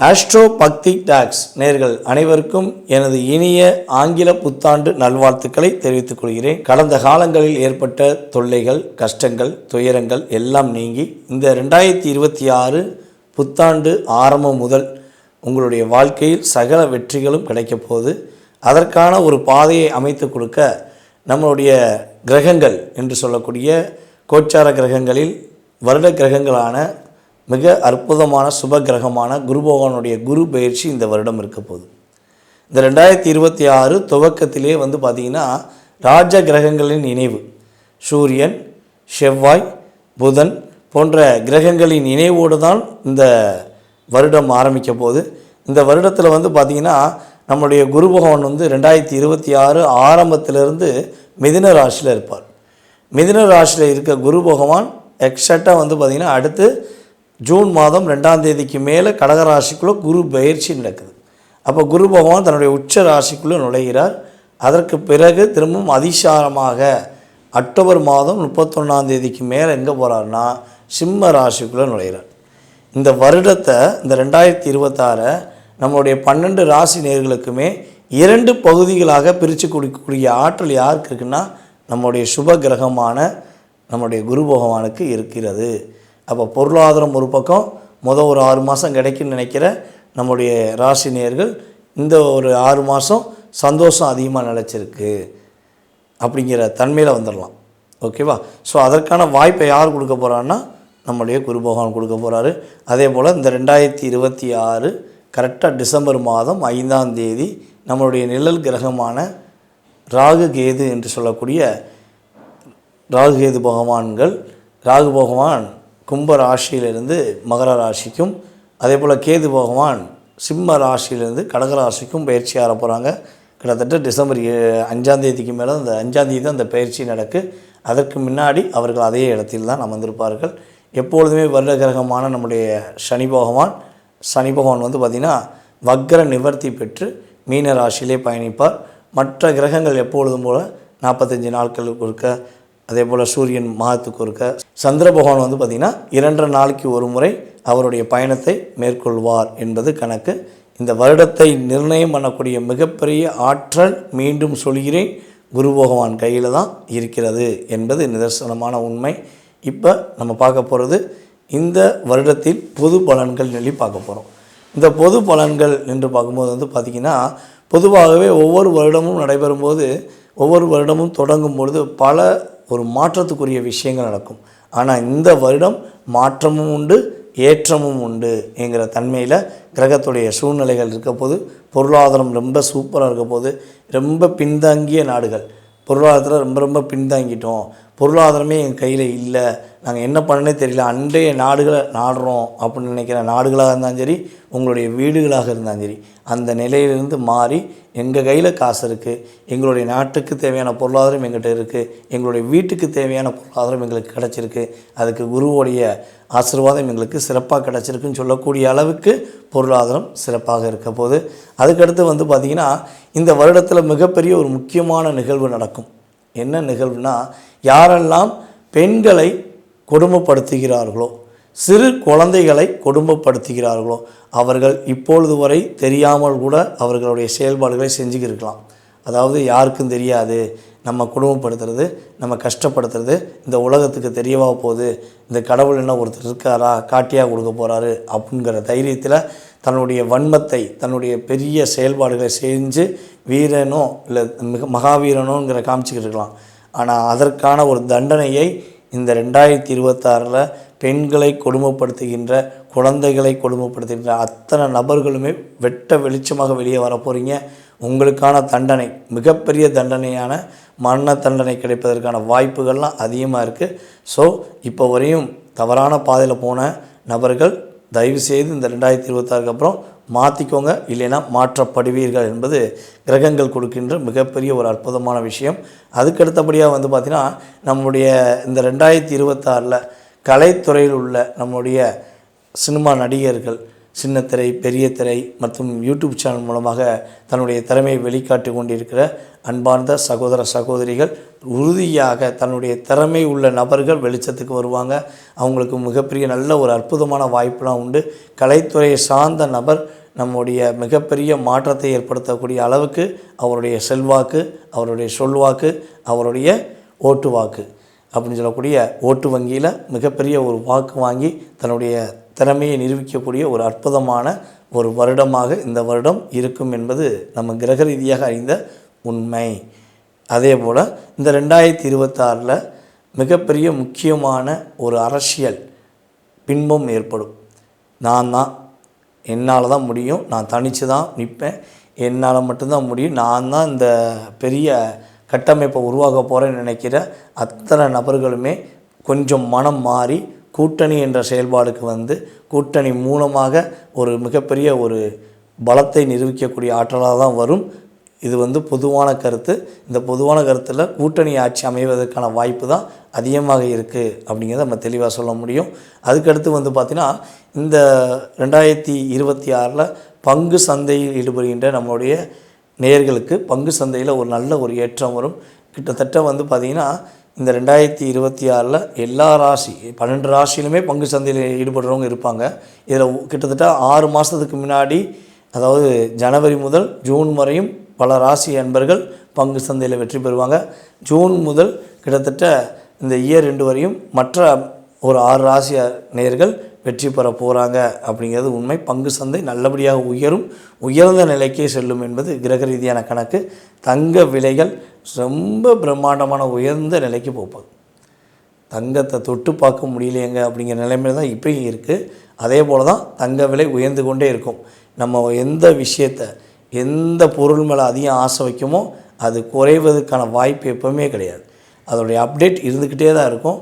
Astro பக்தி tax நேர்கள் அனைவருக்கும் எனது இனிய ஆங்கில புத்தாண்டு நல்வாழ்த்துக்களை தெரிவித்துக் கொள்கிறேன். கடந்த காலங்களில் ஏற்பட்ட தொல்லைகள், கஷ்டங்கள், துயரங்கள் எல்லாம் நீங்கி இந்த 2026 புத்தாண்டு ஆரம்பம் முதல் உங்களுடைய வாழ்க்கையில் சகல வெற்றிகளும் கிடைக்கப் போகுது. அதற்கான ஒரு பாதையை அமைத்து கொடுக்க நம்மளுடைய கிரகங்கள் என்று சொல்லக்கூடிய கோச்சார கிரகங்களில் வருட கிரகங்களான மிக அற்புதமான சுப கிரகமான குரு பகவானுடைய குரு பயிற்சி இந்த வருடம் இருக்க போகுது. இந்த 2026 துவக்கத்திலே பார்த்திங்கன்னா ராஜ கிரகங்களின் இணைவு, சூரியன், செவ்வாய், புதன் போன்ற கிரகங்களின் இணைவோடு தான் இந்த வருடம் ஆரம்பிக்க போகுது. இந்த வருடத்தில் பார்த்திங்கன்னா நம்முடைய குரு பகவான் 2026 ஆரம்பத்திலிருந்து மிதுன ராசியில் இருப்பார். மிதுன ராசியில் இருக்க குரு பகவான் எக்ஸாக்டாக பார்த்திங்கன்னா அடுத்து ஜூன் மாதம் 2ஆம் தேதிக்கு மேலே கடகராசிக்குள்ளே குரு பயிற்சி நடக்குது. அப்போ குரு பகவான் தன்னுடைய உச்ச ராசிக்குள்ளே நுழைகிறார். அதற்கு பிறகு திரும்பவும் அதிசாரமாக அக்டோபர் மாதம் 31ஆம் தேதிக்கு மேலே எங்கே போகிறார்னா சிம்ம ராசிக்குள்ளே நுழைகிறார். இந்த வருடத்தை இந்த 2026 நம்மளுடைய 12 ராசி நேயர்களுக்குமே 2 பகுதிகளாக பிரித்து கொடுக்கக்கூடிய ஆற்றல் யாருக்கு இருக்குன்னா நம்முடைய சுப கிரகமான நம்முடைய குரு பகவானுக்கு இருக்கிறது. அப்போ பொருளாதாரம் ஒரு பக்கம் ஒரு 6 மாதம் கிடைக்குன்னு நினைக்கிற நம்முடைய ராசி நேயர்கள் இந்த ஒரு 6 மாதம் சந்தோஷம் அதிகமாக நிலச்சிருக்கு அப்படிங்கிற தன்மையில் வந்துடலாம். ஓகேவா? ஸோ அதற்கான வாய்ப்பை யார் கொடுக்க போகிறான்னா நம்முடைய குரு பகவான் கொடுக்க போகிறாரு. அதே போல் இந்த 2026 கரெக்டாக டிசம்பர் மாதம் 5ஆம் தேதி நம்மளுடைய நிழல் கிரகமான ராகு கேது என்று சொல்லக்கூடிய ராகு கேது பகவான்கள், ராகு பகவான் கும்ப ராசியிலிருந்து மகர ராசிக்கும், அதே போல் கேது பகவான் சிம்ம ராசியிலிருந்து கடக ராசிக்கும் பயிற்சி ஆற போகிறாங்க. கிட்டத்தட்ட டிசம்பர் 5ஆம் தேதிக்கு மேலே அந்த 5ஆம் தேதி தான் அந்த பயிற்சி நடக்கு. அதற்கு முன்னாடி அவர்கள் அதே இடத்தில் தான் அமர்ந்திருப்பார்கள். எப்பொழுதுமே வருட கிரகமான நம்முடைய சனி பகவான் பார்த்திங்கன்னா வக்ர நிவர்த்தி பெற்று மீன ராசியிலே பயணிப்பார். மற்ற கிரகங்கள் எப்பொழுதும் போல் 45 நாட்களுக்கு ஒருக்க, அதே போல் சூரியன் மாதத்துக்கு ஒருக்க, சந்திர பகவான் பார்த்திங்கன்னா 2.5 நாளைக்கு ஒரு முறை அவருடைய பயணத்தை மேற்கொள்வார் என்பது கணக்கு. இந்த வருடத்தை நிர்ணயம் பண்ணக்கூடிய மிகப்பெரிய ஆற்றல், மீண்டும் சொல்கிறேன், குரு பகவான் கையில் தான் இருக்கிறது என்பது நிதர்சனமான உண்மை. இப்போ நம்ம பார்க்க போகிறது இந்த வருடத்தில் பொது பலன்கள் சொல்லி பார்க்க போகிறோம். இந்த பொது பலன்கள் என்று பார்க்கும்போது பார்த்திங்கன்னா பொதுவாகவே ஒவ்வொரு வருடமும் நடைபெறும்போது, ஒவ்வொரு வருடமும் தொடங்கும் பொழுது பல ஒரு மாற்றத்துக்குரிய விஷயங்கள் நடக்கும். ஆனால் இந்த வருடம் மாற்றமும் உண்டு, ஏற்றமும் உண்டு என்கிற தன்மையில் கிரகத்துடைய சூழ்நிலைகள் இருக்க போது, பொருளாதாரம் ரொம்ப சூப்பராக இருக்க போது. ரொம்ப பின்தங்கிய நாடுகள், பொருளாதாரத்தில் ரொம்ப பின்தங்கிட்டோம், பொருளாதாரமே எங்கள் கையில் இல்லை, நாங்கள் என்ன பண்ணனே தெரியல, அண்டைய நாடுகளை நாடுறோம் அப்படின்னு நினைக்கிற நாடுகளாக இருந்தாலும் சரி, உங்களுடைய வீடுகளாக இருந்தாலும் சரி, அந்த நிலையிலிருந்து மாறி எங்கள் கையில் காசு இருக்குது, எங்களுடைய நாட்டுக்கு தேவையான பொருளாதாரம் எங்கிட்ட இருக்குது, எங்களுடைய வீட்டுக்கு தேவையான பொருளாதாரம் எங்களுக்கு கிடச்சிருக்கு, அதுக்கு குருவோடைய ஆசீர்வாதம் எங்களுக்கு சிறப்பாக கிடச்சிருக்குன்னு சொல்லக்கூடிய அளவுக்கு பொருளாதாரம் சிறப்பாக இருக்க போது. அதுக்கடுத்து பார்த்திங்கன்னா இந்த வருடத்தில் மிகப்பெரிய ஒரு முக்கியமான நிகழ்வு நடக்கும். என்ன நிகழ்வுனா, யாரெல்லாம் பெண்களை கொடுமைப்படுத்துகிறார்களோ, சிறு குழந்தைகளை கொடுமைப்படுத்துகிறார்களோ, அவர்கள் இப்பொழுது வரை தெரியாமல் கூட அவர்களுடைய செயல்பாடுகளை செஞ்சுக்கிருக்கலாம். அதாவது யாருக்கும் தெரியாது, நம்ம கொடுமைப்படுத்துறது, நம்ம கஷ்டப்படுத்துறது இந்த உலகத்துக்கு தெரியவா போகுது, இந்த கடவுள் என்ன ஒருத்தர் இருக்காரா, காட்டியாக கொடுக்க போகிறாரு அப்படிங்கிற தைரியத்தில் தன்னுடைய வன்மத்தை, தன்னுடைய பெரிய செயல்பாடுகளை செஞ்சு வீரனோ இல்லை மகாவீரனோங்கிற காமிச்சிக்கிட்டு இருக்கலாம். ஆனால் அதற்கான ஒரு தண்டனையை இந்த 2026 பெண்களை கொடுமைப்படுத்துகின்ற, குழந்தைகளை கொடுமைப்படுத்துகின்ற அத்தனை நபர்களுமே வெட்ட வெளிச்சமாக வெளியே வர போகிறீங்க. உங்களுக்கான தண்டனை, மிகப்பெரிய தண்டனையான மரண தண்டனை கிடைப்பதற்கான வாய்ப்புகள்லாம் அதிகமாக இருக்குது. ஸோ இப்போ வரையும் தவறான பாதையில் போன நபர்கள் தயவுசெய்து இந்த 2026 அப்புறம் மாற்றிக்கோங்க, இல்லைன்னா மாற்றப்படுவீர்கள் என்பது கிரகங்கள் கொடுக்கின்ற மிகப்பெரிய ஒரு அற்புதமான விஷயம். அதுக்கடுத்தபடியாக பார்த்திங்கன்னா நம்முடைய இந்த 2026 கலைத்துறையில் உள்ள நம்முடைய சினிமா நடிகர்கள், சின்னத்திரை, பெரிய திரை மற்றும் யூடியூப் சேனல் மூலமாக தன்னுடைய திறமையை வெளிக்காட்டி கொண்டிருக்கிற அன்பார்ந்த சகோதர சகோதரிகள், உறுதியாக தன்னுடைய திறமை உள்ள நபர்கள் வெளிச்சத்துக்கு வருவாங்க. அவங்களுக்கு மிகப்பெரிய நல்ல ஒரு அற்புதமான வாய்ப்புலாம் உண்டு. கலைத்துறையை சார்ந்த நபர் நம்முடைய மிகப்பெரிய மாற்றத்தை ஏற்படுத்தக்கூடிய அளவுக்கு அவருடைய செல்வாக்கு, அவருடைய சொல்வாக்கு, அவருடைய ஓட்டு வாக்கு அப்படின்னு சொல்லக்கூடிய ஓட்டு வங்கியில் மிகப்பெரிய ஒரு வாக்கு வாங்கி தன்னுடைய திறமையை நிரூபிக்கக்கூடிய ஒரு அற்புதமான ஒரு வருடமாக இந்த வருடம் இருக்கும் என்பது நம்ம கிரக ரீதியாக அறிந்த உண்மை. அதே போல் இந்த 2026 மிகப்பெரிய முக்கியமான ஒரு அரசியல் பின்பம் ஏற்படும். நான் தான், என்னால் தான் முடியும், நான் தனித்து தான் நிற்பேன், என்னால் மட்டும்தான் முடியும், நான் தான் இந்த பெரிய கட்டமைப்பை உருவாக்க போகிறேன்னு நினைக்கிற அத்தனை நபர்களுமே கொஞ்சம் மனம் மாறி கூட்டணி என்ற செயல்பாடுக்கு வந்து கூட்டணி மூலமாக ஒரு மிகப்பெரிய ஒரு பலத்தை நிரூபிக்கக்கூடிய ஆற்றலாக தான் வரும். இது வந்து பொதுவான கருத்து. இந்த பொதுவான கருத்தில் கூட்டணி ஆட்சி அமைவதற்கான வாய்ப்பு தான் அதிகமாக இருக்குது அப்படிங்கிறத நம்ம தெளிவாக சொல்ல முடியும். அதுக்கடுத்து வந்து பார்த்திங்கன்னா இந்த 2026 பங்கு சந்தையில் ஈடுபடுகின்ற நம்மளுடைய நேயர்களுக்கு பங்கு சந்தையில் ஒரு நல்ல ஒரு ஏற்றம் வரும். கிட்டத்தட்ட வந்து பார்த்திங்கன்னா இந்த 2026 எல்லா ராசி 12 ராசியிலுமே பங்கு சந்தையில் ஈடுபடுறவங்க இருப்பாங்க. இதில் கிட்டத்தட்ட 6 மாதத்துக்கு முன்னாடி, அதாவது ஜனவரி முதல் ஜூன் வரையும் பல ராசி அன்பர்கள் பங்கு சந்தையில் வெற்றி பெறுவாங்க. ஜூன் முதல் கிட்டத்தட்ட இந்த இயர் 2 வரையும் மற்ற ஒரு 6 ராசி நேயர்கள் வெற்றி பெற போகிறாங்க அப்படிங்கிறது உண்மை. பங்கு சந்தை நல்லபடியாக உயர்ந்த நிலைக்கே செல்லும் என்பது கிரக ரீதியான கணக்கு. தங்க விலைகள் ரொம்ப பிரம்மாண்டமான உயர்ந்த நிலைக்கு போகுது. தங்கத்தை தொட்டு பார்க்க முடியலையேங்க அப்படிங்கிற நிலைமையில் தான் இப்பயும் இருக்குது. அதே போல் தான் தங்க விலை உயர்ந்து கொண்டே இருக்கும். நம்ம எந்த விஷயத்தை, எந்த பொருள் மேலே அதிகம் ஆசை வைக்குமோ அது குறைவதற்கான வாய்ப்பு எப்போவுமே கிடையாது. அதோடைய அப்டேட் இருந்துக்கிட்டே தான் இருக்கும்.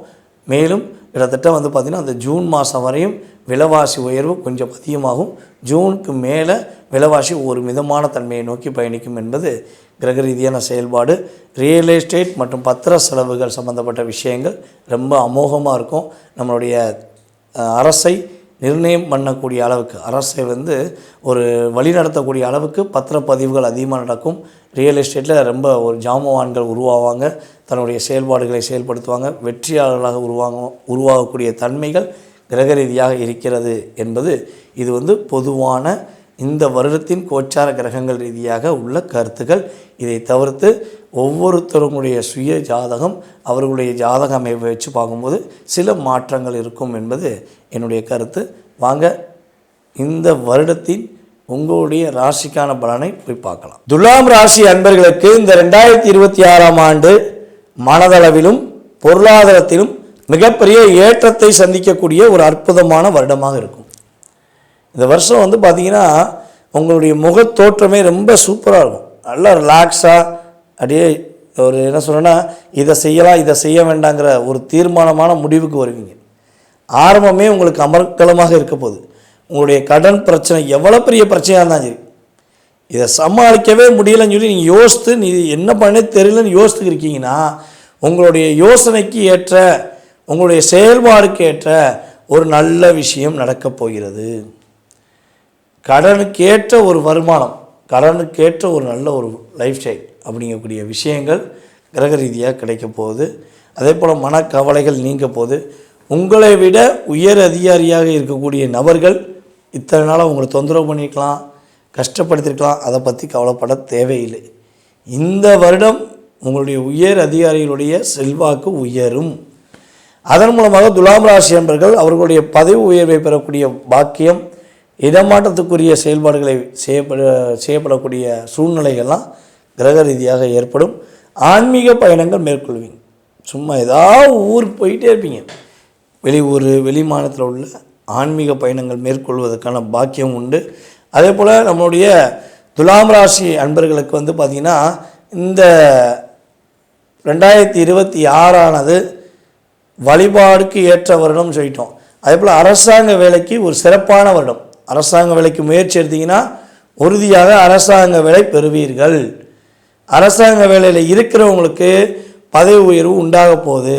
மேலும் கிட்டத்தட்ட வந்து பார்த்திங்கன்னா அந்த ஜூன் மாதம் வரையும் விலைவாசி உயர்வு கொஞ்சம் அதிகமாகும். ஜூனுக்கு மேலே விலைவாசி ஒரு மிதமான தன்மையை நோக்கி பயணிக்கும் என்பது கிரக ரீதியான செயல்பாடு. ரியல் எஸ்டேட் மற்றும் பத்திர செலவுகள் சம்மந்தப்பட்ட விஷயங்கள் ரொம்ப அமோகமாக இருக்கும். நம்மளுடைய அரசை நிர்ணயம் பண்ணக்கூடிய அளவுக்கு, அரசை வந்து ஒரு வழி நடத்தக்கூடிய அளவுக்கு பத்திரப்பதிவுகள் அதிகமாக நடக்கும். ரியல் எஸ்டேட்டில் ரொம்ப ஒரு ஜாமவான்கள் உருவாவாங்க, தன்னுடைய செயல்பாடுகளை செயல்படுத்துவாங்க, வெற்றியாளர்களாக உருவாகக்கூடிய தன்மைகள் கிரக ரீதியாக இருக்கிறது என்பது இது வந்து பொதுவான இந்த வருடத்தின் கோச்சார கிரகங்கள் ரீதியாக உள்ள கருத்துக்கள். இதை தவிர்த்து ஒவ்வொருத்தருடைய சுய ஜாதகம், அவர்களுடைய ஜாதக அமைப்பை வச்சு பார்க்கும்போது சில மாற்றங்கள் இருக்கும் என்பது என்னுடைய கருத்து. வாங்க இந்த வருடத்தின் உங்களுடைய ராசிக்கான பலனை போய் பார்க்கலாம். துலாம் ராசி அன்பர்களுக்கு இந்த 2026 ஆண்டு மனதளவிலும் பொருளாதாரத்திலும் மிகப்பெரிய ஏற்றத்தை சந்திக்கக்கூடிய ஒரு அற்புதமான வருடமாக இருக்கும். இந்த வருஷம் வந்து பார்த்திங்கன்னா உங்களுடைய முகத்தோற்றமே ரொம்ப சூப்பராக இருக்கும். நல்லா ரிலாக்ஸாக அப்படியே ஒரு என்ன சொல்கிறேன்னா, இதை செய்யலாம் இதை செய்ய வேண்டாங்கிற ஒரு தீர்மானமான முடிவுக்கு வருவீங்க. ஆரம்பமே உங்களுக்கு அமர்க்கலமாக இருக்க போகுது. உங்களுடைய கடன் பிரச்சனை எவ்வளோ பெரிய பிரச்சனையாக இருந்தாலும் சரி, இதை சமாளிக்கவே முடியலைன்னு சொல்லி நீங்கள் யோசித்து நீ என்ன பண்ணே தெரியலன்னு யோசித்து இருக்கீங்கன்னா, உங்களுடைய யோசனைக்கு ஏற்ற, உங்களுடைய செயல்பாடுக்கு ஏற்ற ஒரு நல்ல விஷயம் நடக்கப் போகிறது. கடனுக்கேற்ற ஒரு வருமானம், கடனுக்கேற்ற ஒரு நல்ல ஒரு லைஃப் ஸ்டைல் அப்படிங்கக்கூடிய விஷயங்கள் கிரக ரீதியாக கிடைக்க போகுது. அதே போல் மனக்கவலைகள் நீங்க போகுது. உங்களை விட உயர் அதிகாரியாக இருக்கக்கூடிய நபர்கள் இத்தனை நாளாக உங்களை தொந்தரவு பண்ணிக்கலாம், கஷ்டப்படுத்திருக்கலாம், அதை பற்றி கவலைப்பட தேவையில்லை. இந்த வருடம் உங்களுடைய உயர் அதிகாரிகளுடைய செல்வாக்கு உயரும். அதன் மூலமாக துலாம் ராசி என்பர்கள் அவர்களுடைய பதவி உயர்வை பெறக்கூடிய பாக்கியம், இடமாற்றத்துக்குரிய செயல்பாடுகளை செய்யப்படக்கூடிய சூழ்நிலைகள்லாம் கிரக ரீதியாக ஏற்படும். ஆன்மீக பயணங்கள் மேற்கொள்வீங்க. சும்மா ஏதாவது ஊருக்கு போயிட்டே இருப்பீங்க. வெளியூர், வெளி மாநிலத்தில் உள்ள ஆன்மீக பயணங்கள் மேற்கொள்வதற்கான பாக்கியம் உண்டு. அதே போல் நம்மளுடைய துலாம் ராசி அன்பர்களுக்கு வந்து பார்த்திங்கன்னா இந்த 2026 வழிபாடுக்கு ஏற்ற வருடம் சொல்லிட்டோம். அதே போல் அரசாங்க வேலைக்கு ஒரு சிறப்பான வருடம். அரசாங்க வேலைக்கு முயற்சி எடுத்திங்கன்னா உறுதியாக அரசாங்க வேலை பெறுவீர்கள். அரசாங்க வேலையில் இருக்கிறவங்களுக்கு பதவி உயர்வு உண்டாக போகுது.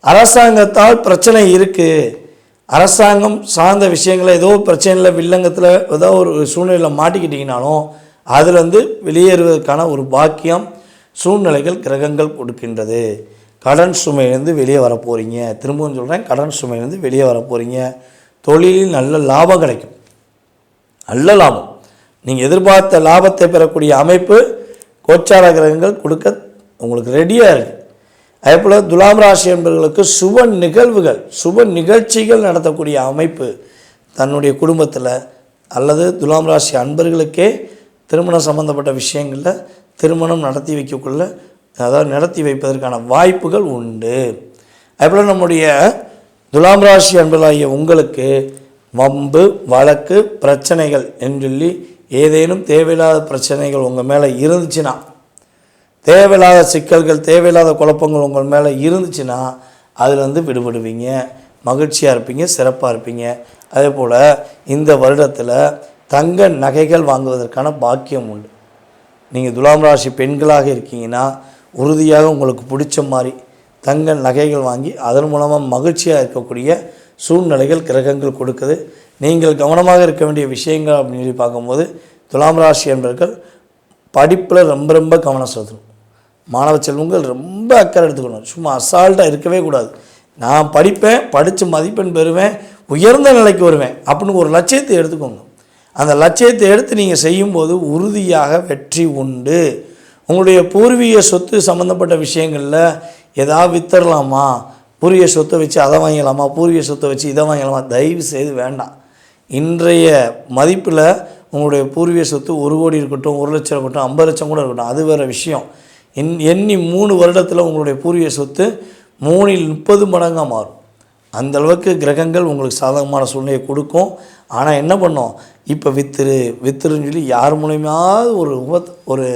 அரசாங்கத்தால் பிரச்சனை இருக்குது, அரசாங்கம் சார்ந்த விஷயங்களை ஏதோ பிரச்சனையில் வில்லங்கத்தில் ஏதோ ஒரு சூழ்நிலையில் மாட்டிக்கிட்டிங்கனாலும் அதிலிருந்து வெளியேறுவதற்கான ஒரு பாக்கியம் சூழ்நிலைகள் கிரகங்கள் கொடுக்கின்றது. கடன் சுமையிலேருந்து வெளியே வர போகிறீங்க. திரும்பவும் சொல்கிறேன், கடன் சுமையிலேருந்து வெளியே வர போகிறீங்க. தொழிலில் நல்ல லாபம் கிடைக்கும். நல்ல லாபம், நீங்கள் எதிர்பார்த்த லாபத்தை பெறக்கூடிய அமைப்பு கோச்சார கிரகங்கள் கொடுக்க உங்களுக்கு ரெடியாக இருக்குது. அதே போல் துலாம் ராசி என்பவர்களுக்கு சுப நிகழ்வுகள், சுப நிகழ்ச்சிகள் நடத்தக்கூடிய அமைப்பு தன்னுடைய குடும்பத்தில் அல்லது துலாம் ராசி அன்பர்களுக்கே திருமணம் சம்பந்தப்பட்ட விஷயங்களில் திருமணம் நடத்தி வைக்கக்குள்ள, அதாவது நடத்தி வைப்பதற்கான வாய்ப்புகள் உண்டு. அதேபோல் நம்முடைய துலாம் ராசி அன்பர்களாகிய உங்களுக்கு வம்பு வழக்கு பிரச்சனைகள் என்று சொல்லி ஏதேனும் தேவையில்லாத பிரச்சனைகள் உங்கள் மேலே இருந்துச்சுன்னா, தேவையில்லாத சிக்கல்கள் தேவையில்லாத குழப்பங்கள் உங்கள் மேலே இருந்துச்சுன்னா அதில் விடுபடுவீங்க, மகிழ்ச்சியாக இருப்பீங்க, சிறப்பாக இருப்பீங்க. அதே போல் இந்த வருடத்தில் தங்க நகைகள் வாங்குவதற்கான பாக்கியம் உண்டு. நீங்கள் துலாம் ராசி பெண்களாக இருக்கீங்கன்னா உறுதியாக உங்களுக்கு பிடிச்ச மாதிரி தங்க நகைகள் வாங்கி அதன் மூலமாக மகிழ்ச்சியாக இருக்கக்கூடிய சூழ்நிலைகள் கிரகங்கள் கொடுக்குது. நீங்கள் கவனமாக இருக்க வேண்டிய விஷயங்கள் அப்படின்னு சொல்லி பார்க்கும்போது துலாம் ராசி என்பவர்கள் படிப்பில் ரொம்ப ரொம்ப கவனம் செலுத்தணும். மாணவ செல்வங்கள் ரொம்ப அக்கறை எடுத்துக்கணும். சும்மா அசால்ட்டாக இருக்கவே கூடாது. நான் படிப்பேன், படித்து மதிப்பெண் பெறுவேன், உயர்ந்த நிலைக்கு வருவேன் அப்படின்னு ஒரு லட்சியத்தை எடுத்துக்கோங்க. அந்த லட்சியத்தை எடுத்து நீங்கள் செய்யும்போது உறுதியாக வெற்றி உண்டு. உங்களுடைய பூர்வீக சொத்து சம்மந்தப்பட்ட விஷயங்களில் ஏதாவது வித்தரலாமா, பூர்வீக சொத்தை வச்சு அதை வாங்கலாமா, பூர்வீக சொத்தை வச்சு இதை வாங்கலாமா, தயவு செய்து வேண்டாம். இன்றைய மதிப்பில் உங்களுடைய பூர்வீக சொத்து 1 கோடி இருக்கட்டும், 1 லட்சம் இருக்கட்டும், 50 லட்சம் கூட இருக்கட்டும், அது வேறு விஷயம். எண்ணி 3 வருடத்தில் உங்களுடைய பூர்வீக சொத்து 3ல் 30 மடங்காக மாறும். அந்தளவுக்கு கிரகங்கள் உங்களுக்கு சாதகமான சூழ்நிலையை கொடுக்கும். ஆனால் என்ன பண்ணோம், இப்போ வித்துருன்னு சொல்லி யார் மூலியமாவது ஒரு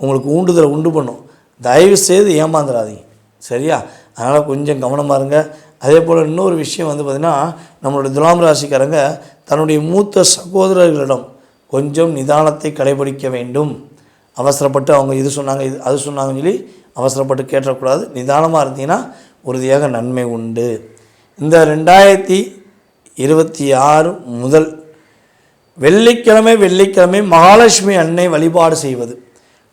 உங்களுக்கு ஊண்டுதலை உண்டு பண்ணும். தயவு செய்து ஏமாந்துடாதீங்க, சரியா? அதனால் கொஞ்சம் கவனமாக இருங்க. அதே போல் இன்னொரு விஷயம் பார்த்திங்கன்னா, நம்மளுடைய துலாம் ராசிக்காரங்க தன்னுடைய மூத்த சகோதரர்களிடம் கொஞ்சம் நிதானத்தை கடைபிடிக்க வேண்டும். அவசரப்பட்டு அவங்க இது சொன்னாங்க அது சொன்னாங்கன்னு சொல்லி அவசரப்பட்டு கேட்டக்கூடாது. நிதானமாக இருந்தீங்கன்னா உறுதியாக நன்மை உண்டு. இந்த 2026 முதல் வெள்ளிக்கிழமை மகாலட்சுமி அன்னை வழிபாடு செய்வது.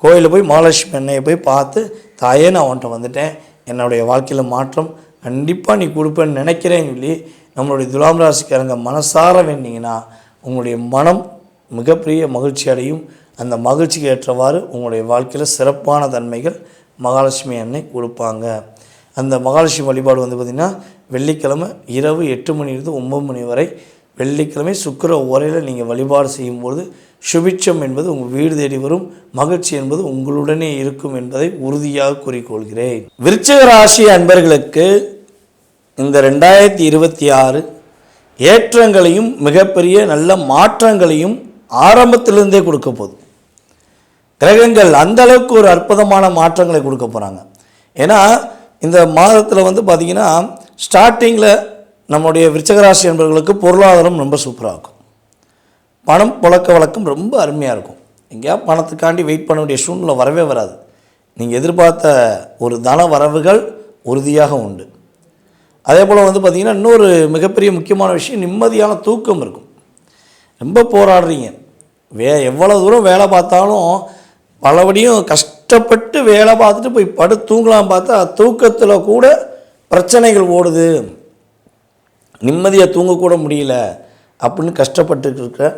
கோயிலில் போய் மகாலட்சுமி அன்னையை போய் பார்த்து, தாயே நான் உன்ட்ட வந்துட்டேன், என்னுடைய வாழ்க்கையில் மாற்றம் கண்டிப்பாக நீ கொடுப்பேன்னு நினைக்கிறேன்னு சொல்லி நம்மளுடைய துலாம் ராசிக்காரங்க மனசார வேண்டிங்கன்னா உங்களுடைய மனம் மிகப்பெரிய மகிழ்ச்சி அடையும். அந்த மகிழ்ச்சிக்கு ஏற்றவாறு உங்களுடைய வாழ்க்கையில் சிறப்பான தன்மைகள் மகாலட்சுமி அன்னை கொடுப்பாங்க. அந்த மகாலட்சுமி வழிபாடு பார்த்திங்கன்னா வெள்ளிக்கிழமை இரவு 8 மணிலிருந்து 9 மணி வரை, வெள்ளிக்கிழமை சுக்கிர ஓரையில் நீங்கள் வழிபாடு செய்யும்போது சுபிட்சம் என்பது உங்கள் வீடு தேடி வரும், மகிழ்ச்சி என்பது உங்களுடனே இருக்கும் என்பதை உறுதியாக கூறிக்கொள்கிறேன். விருச்சிக ராசி அன்பர்களுக்கு இந்த 2026 ஏற்றங்களையும் மிகப்பெரிய நல்ல மாற்றங்களையும் ஆரம்பத்திலிருந்தே கொடுக்க போகுது. கிரகங்கள் அந்த அளவுக்கு ஒரு அற்புதமான மாற்றங்களை கொடுக்க போகிறாங்க. ஏன்னா இந்த மாதத்தில் பார்த்திங்கன்னா ஸ்டார்டிங்கில் நம்முடைய விருச்சிகராசி என்பவர்களுக்கு பொருளாதாரம் ரொம்ப சூப்பராக இருக்கும். பணம் புழக்க வழக்கம் ரொம்ப அருமையாக இருக்கும். எங்கேயா பணத்துக்காண்டி வெயிட் பண்ண வேண்டிய சூழ்நிலை வரவே வராது. நீங்கள் எதிர்பார்த்த ஒரு தன வரவுகள் உறுதியாக உண்டு. அதே போல் பார்த்திங்கன்னா இன்னொரு மிகப்பெரிய முக்கியமான விஷயம், நிம்மதியான தூக்கம் இருக்கும். ரொம்ப போராடுறீங்க, எவ்வளோ தூரம் வேலை பார்த்தாலும் பலபடியும் கஷ்டப்பட்டு வேலை பார்த்துட்டு போய் தூங்கலாம் பார்த்தா தூக்கத்தில் கூட பிரச்சனைகள் ஓடுது, நிம்மதியாக தூங்கக்கூட முடியல அப்படின்னு கஷ்டப்பட்டு இருக்கிற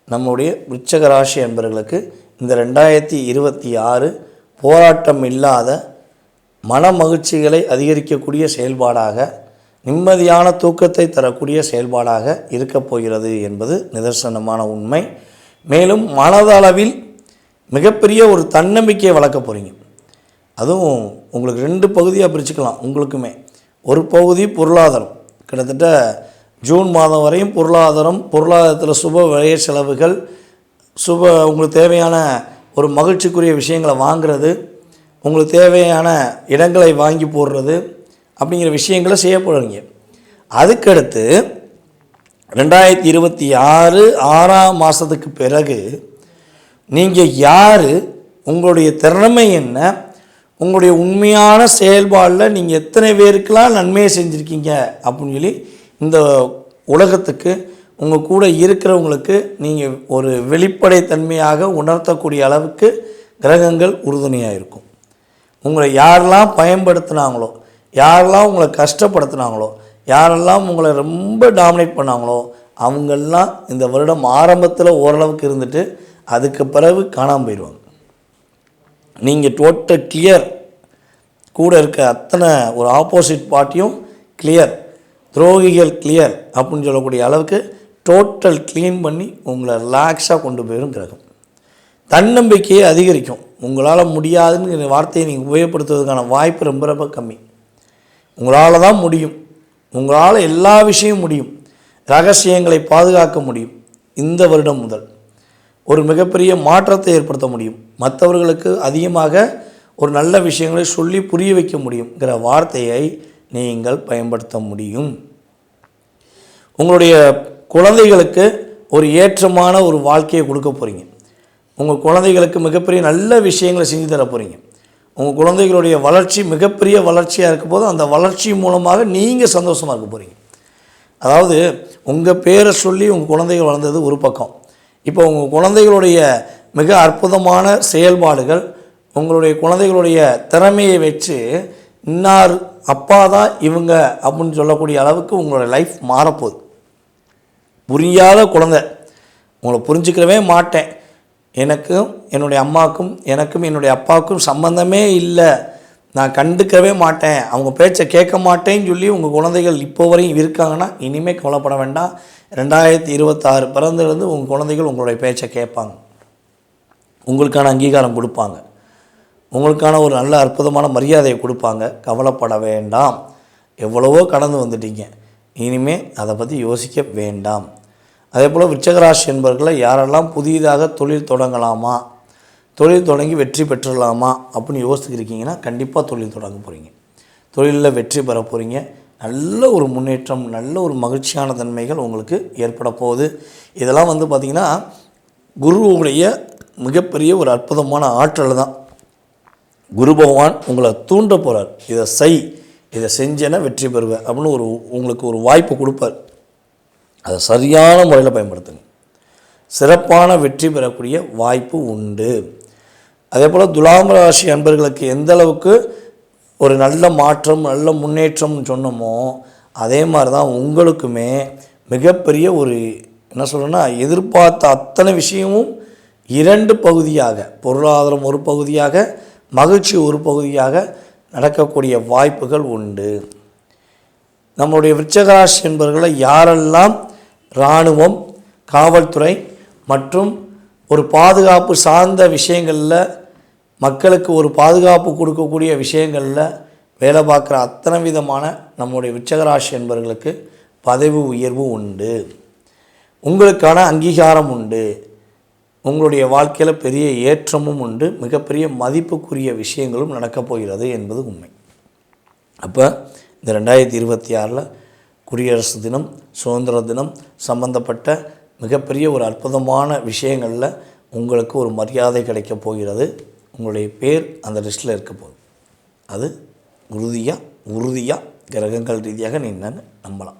நம்முடைய விருச்சிக ராசி என்பவர்களுக்கு இந்த 2026 போராட்டம் இல்லாத மன மகிழ்ச்சிகளை அதிகரிக்கக்கூடிய செயல்பாடாக, நிம்மதியான தூக்கத்தை தரக்கூடிய செயல்பாடாக இருக்கப் போகிறது என்பது நிதர்சனமான உண்மை. மேலும் மனதளவில் மிகப்பெரிய ஒரு தன்னம்பிக்கையை வளர்க்க போகிறீங்க. அதுவும் உங்களுக்கு 2 பகுதியாக பிரிச்சுக்கலாம். உங்களுக்குமே ஒரு பகுதி பொருளாதாரம், கிட்டத்தட்ட ஜூன் மாதம் வரையும் பொருளாதாரத்தில் சுப விரைய செலவுகள், உங்களுக்கு தேவையான ஒரு மகிழ்ச்சிக்குரிய விஷயங்களை வாங்கிறது, உங்களுக்கு தேவையான இடங்களை வாங்கி போடுறது அப்படிங்கிற விஷயங்களை செய்ய போகிறீங்க. அதுக்கடுத்து 2026 6ஆம் மாதத்துக்கு பிறகு நீங்கள் யார், உங்களுடைய திறமை என்ன, உங்களுடைய உண்மையான செயல்பாடில் நீங்கள் எத்தனை பேருக்கெல்லாம் நன்மையை செஞ்சுருக்கீங்க அப்படின்னு சொல்லி இந்த உலகத்துக்கு உங்கள் கூட இருக்கிறவங்களுக்கு நீங்கள் ஒரு வெளிப்படைத்தன்மையாக உணர்த்தக்கூடிய அளவுக்கு கிரகங்கள் உறுதுணையாக இருக்கும். உங்களை யாரெல்லாம் பயன்படுத்தினாங்களோ, யாரெல்லாம் உங்களை கஷ்டப்படுத்தினாங்களோ, யாரெல்லாம் உங்களை ரொம்ப டாமினேட் பண்ணாங்களோ அவங்கெல்லாம் இந்த வருடம் ஆரம்பத்தில் ஓரளவுக்கு இருந்துட்டு அதுக்கு பிறகு காணாமல் போயிடுவாங்க. நீங்கள் டோட்டல் கிளியர், கூட இருக்க அத்தனை ஒரு ஆப்போசிட் பார்ட்டியும் கிளியர், துரோகிகள் கிளியர் அப்படின்னு சொல்லக்கூடிய அளவுக்கு டோட்டல் க்ளீன் பண்ணி உங்களை ரிலாக்ஸாக கொண்டு போயிடும் கிரகம். தன்னம்பிக்கையை அதிகரிக்கும். உங்களால் முடியாதுன்னு வார்த்தையை நீங்கள் உபயோகப்படுத்துவதற்கான வாய்ப்பு ரொம்ப ரொம்ப கம்மி. உங்களால் தான் முடியும், உங்களால் எல்லா விஷயமும் முடியும். ரகசியங்களை பாதுகாக்க முடியும். இந்த வருடம் முதல் ஒரு மிகப்பெரிய மாற்றத்தை ஏற்படுத்த முடியும். மற்றவர்களுக்கு அதிகமாக ஒரு நல்ல விஷயங்களை சொல்லி புரிய வைக்க முடியுங்கிற வார்த்தையை நீங்கள் பயன்படுத்த முடியும். உங்களுடைய குழந்தைகளுக்கு ஒரு ஏற்றமான ஒரு வாழ்க்கையை கொடுக்க போகிறீங்க. உங்கள் குழந்தைகளுக்கு மிகப்பெரிய நல்ல விஷயங்களை செஞ்சு தர போகிறீங்க. உங்கள் குழந்தைகளுடைய வளர்ச்சி மிகப்பெரிய வளர்ச்சியாக இருக்கும் போது அந்த வளர்ச்சி மூலமாக நீங்கள் சந்தோஷமாக இருக்க போகிறீங்க. அதாவது உங்கள் பேரை சொல்லி உங்கள் குழந்தைகள் வளர்ந்தது ஒரு பக்கம். இப்போ உங்கள் குழந்தைகளுடைய மிக அற்புதமான செயல்பாடுகள், உங்களுடைய குழந்தைகளுடைய திறமையை வச்சு இன்னார் அப்பா தான் இவங்க அப்படின்னு சொல்லக்கூடிய அளவுக்கு உங்களுடைய லைஃப் மாறப்போகுது. புரியாத குழந்தை, உங்களை புரிஞ்சுக்கிறவே மாட்டேன், எனக்கும் என்னுடைய அம்மாவுக்கும் எனக்கும் என்னுடைய அப்பாவுக்கும் சம்பந்தமே இல்லை, நான் கண்டுக்கவே மாட்டேன், அவங்க பேச்சை கேட்க மாட்டேன்னு சொல்லி உங்கள் குழந்தைகள் இப்போ வரையும் இருக்காங்கன்னா இனிமேல் கவலைப்பட வேண்டாம். 2026 பிறந்திலிருந்து உங்கள் குழந்தைகள் உங்களுடைய பேச்சை கேட்பாங்க, உங்களுக்கான அங்கீகாரம் கொடுப்பாங்க, உங்களுக்கான ஒரு நல்ல அற்புதமான மரியாதையை கொடுப்பாங்க. கவலைப்பட வேண்டாம். எவ்வளவோ கடந்து வந்துட்டீங்க, இனிமேல் அதை பற்றி யோசிக்க வேண்டாம். அதே போல் விருச்சிகராசி என்பவர்களை யாரெல்லாம் புதிதாக தொழில் தொடங்கலாமா, தொழில் தொடங்கி வெற்றி பெற்றுடலாமா அப்படின்னு யோசிச்சுருக்கீங்கன்னா கண்டிப்பாக தொழில் தொடங்க போகிறீங்க. தொழிலில் வெற்றி பெற போகிறீங்க. நல்ல ஒரு முன்னேற்றம், நல்ல ஒரு மகிழ்ச்சியான தன்மைகள் உங்களுக்கு ஏற்பட போகுது. இதெல்லாம் பார்த்திங்கன்னா குருவுடைய மிகப்பெரிய ஒரு அற்புதமான ஆற்றல் தான். குரு பகவான் உங்களை தூண்ட போகிறார். இதை செஞ்சேன்னா வெற்றி பெறுவேன் அப்படின்னு உங்களுக்கு ஒரு வாய்ப்பு கொடுப்பார். அதை சரியான முறையில் பயன்படுத்துங்க. சிறப்பான வெற்றி பெறக்கூடிய வாய்ப்பு உண்டு. அதே போல் துலாம் ராசி அன்பர்களுக்கு எந்த அளவுக்கு ஒரு நல்ல மாற்றம், நல்ல முன்னேற்றம்னு சொன்னோமோ அதே மாதிரி தான் உங்களுக்குமே மிகப்பெரிய ஒரு என்ன சொல்கிறேன்னா எதிர்பார்த்த அத்தனை விஷயமும் 2 பகுதியாக, பொருளாதாரம் ஒரு பகுதியாக, மகிழ்ச்சி ஒரு பகுதியாக நடக்கக்கூடிய வாய்ப்புகள் உண்டு. நம்முடைய விருச்சிகராசி என்பவர்களை யாரெல்லாம் இராணுவம், காவல்துறை மற்றும் ஒரு பாதுகாப்பு சார்ந்த விஷயங்களில், மக்களுக்கு ஒரு பாதுகாப்பு கொடுக்கக்கூடிய விஷயங்களில் வேலை பார்க்குற அத்தனை விதமான நம்முடைய விருச்சிகராசி என்பவர்களுக்கு பதவி உயர்வு உண்டு, உங்களுக்கான அங்கீகாரம் உண்டு, உங்களுடைய வாழ்க்கையில் பெரிய ஏற்றமும் உண்டு, மிகப்பெரிய மதிப்புக்குரிய விஷயங்களும் நடக்கப் போகிறது என்பது உண்மை. அப்போ இந்த 2026 குடியரசு தினம், சுதந்திர தினம் சம்பந்தப்பட்ட மிகப்பெரிய ஒரு அற்புதமான விஷயங்களில் உங்களுக்கு ஒரு மரியாதை கிடைக்கப் போகிறது. உங்களுடைய பேர் அந்த லிஸ்ட்டில் இருக்க போகுது. அது உறுதியாக கிரகங்கள் ரீதியாக நீங்கள் நம்பலாம்.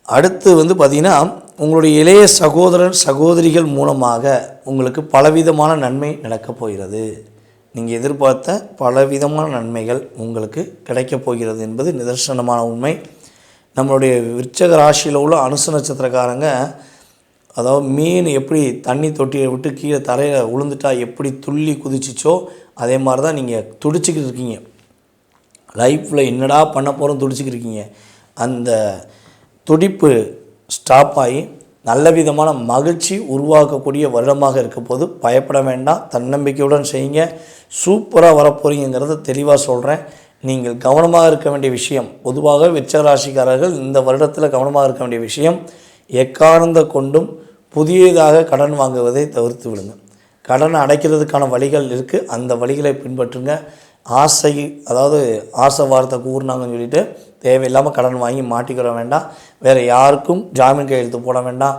அடுத்து பார்த்திங்கன்னா உங்களுடைய இளைய சகோதரன் சகோதரிகள் மூலமாக உங்களுக்கு பலவிதமான நன்மை நடக்கப் போகிறது. நீங்கள் எதிர்பார்த்த பலவிதமான நன்மைகள் உங்களுக்கு கிடைக்கப் போகிறது என்பது நிதர்சனமான உண்மை. நம்மளுடைய விருச்சிக ராசியில் உள்ள அனுச நட்சத்திரக்காரங்க, அதாவது மீன் எப்படி தண்ணி தொட்டியை விட்டு கீழே தரையில் விழுந்துட்டா எப்படி துள்ளி குதிச்சிச்சோ அதே மாதிரி தான் நீங்கள் துடிச்சிக்கிட்டு இருக்கீங்க. லைஃப்பில் என்னடா பண்ண போகிறோம் துடிச்சிக்கிட்டு இருக்கீங்க. அந்த துடிப்பு ஸ்டாப் ஆகி நல்ல விதமான மகிழ்ச்சி உருவாக்கக்கூடிய வருடமாக இருக்க போது பயப்பட வேண்டாம். தன்னம்பிக்கையுடன் செய்யுங்க. சூப்பராக வரப்போகிறீங்கிறத தெளிவாக சொல்கிறேன். நீங்கள் கவனமாக இருக்க வேண்டிய விஷயம், பொதுவாக விருச்சிக ராசிக்காரர்கள் இந்த வருடத்தில் கவனமாக இருக்க வேண்டிய விஷயம், எக்காரணத்தை கொண்டும் புதியதாக கடன் வாங்குவதை தவிர்த்து விடுங்க. கடனை அடைக்கிறதுக்கான வழிகள் இருக்குது, அந்த வழிகளை பின்பற்றுங்க. ஆசை வார்த்தை கூறினாங்கன்னு சொல்லிட்டு தேவையில்லாமல் கடன் வாங்கி மாட்டிக்கிற வேண்டாம். வேறு யாருக்கும் ஜாமீன் கையெழுத்து போட வேண்டாம்.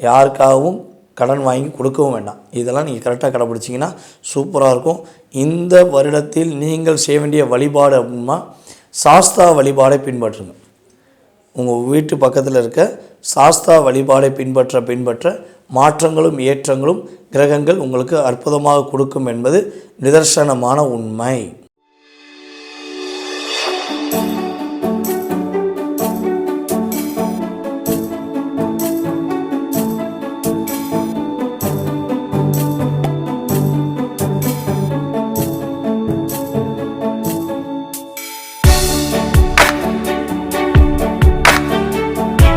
யாருக்காகவும் கடன் வாங்கி கொடுக்கவும் வேண்டாம். இதெல்லாம் நீங்கள் கரெக்டாக கடைப்பிடிச்சிங்கன்னா சூப்பராக இருக்கும். இந்த வருடத்தில் நீங்கள் செய்ய வேண்டிய வழிபாடு அப்படின்னா சாஸ்தா வழிபாடை பின்பற்றுங்க. உங்கள் வீட்டு பக்கத்தில் இருக்க சாஸ்தா வழிபாடை பின்பற்ற மாற்றங்களும் ஏற்றங்களும் கிரகங்கள் உங்களுக்கு அற்புதமாக கொடுக்கும் என்பது நிதர்சனமான உண்மை.